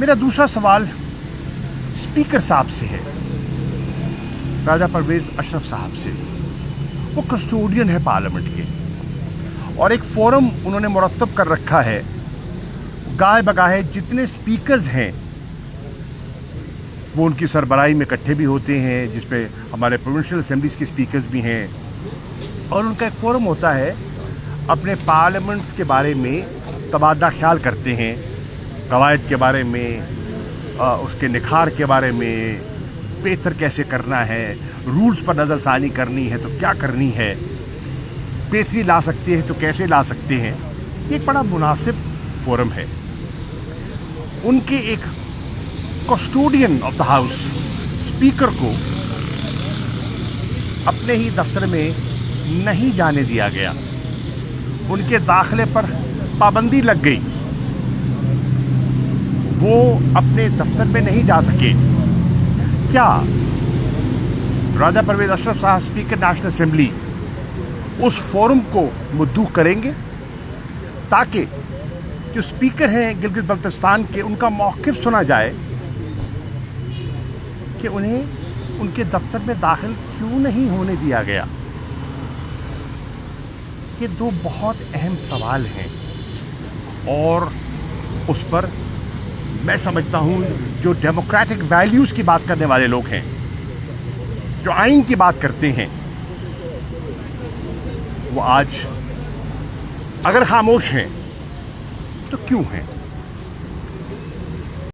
मेरा दूसरा सवाल स्पीकर साहब से है, राजा परवेज़ अशरफ साहब से। वो कस्टोडियन है पार्लियामेंट के और एक फोरम उन्होंने मुरतब कर रखा है। गाहे बगाहे जितने स्पीकर्स हैं वो उनकी सरबराही में इकट्ठे भी होते हैं, जिसपे हमारे प्रोविंशियल असेंबलीज के स्पीकर्स भी हैं, और उनका एक फोरम होता है, अपने पार्लियामेंट्स के बारे में तबादला ख्याल करते हैं, कवायद के बारे में, उसके निखार के बारे में, बेहतर कैसे करना है, रूल्स पर नज़रसानी करनी है तो क्या करनी है, बेहतरी ला सकते हैं तो कैसे ला सकते हैं। ये एक बड़ा मुनासिब फोरम है। उनके एक custodian of the house speaker को अपने ही दफ्तर में नहीं जाने दिया गया, उनके दाखिले पर पाबंदी लग गई, वो अपने दफ्तर में नहीं जा सके। क्या राजा परवेज़ अशरफ साहब स्पीकर नेशनल असेंबली उस फोरम को मुद्दू करेंगे ताकि जो स्पीकर हैं गिलगित बल्तिस्तान के, उनका मौक़िफ़ सुना जाए कि उन्हें उनके दफ्तर में दाखिल क्यों नहीं होने दिया गया। ये दो बहुत अहम सवाल हैं और उस पर मैं समझता हूँ जो डेमोक्रेटिक वैल्यूज़ की बात करने वाले लोग हैं, जो आइन की बात करते हैं, वो आज अगर खामोश हैं तो क्यों हैं।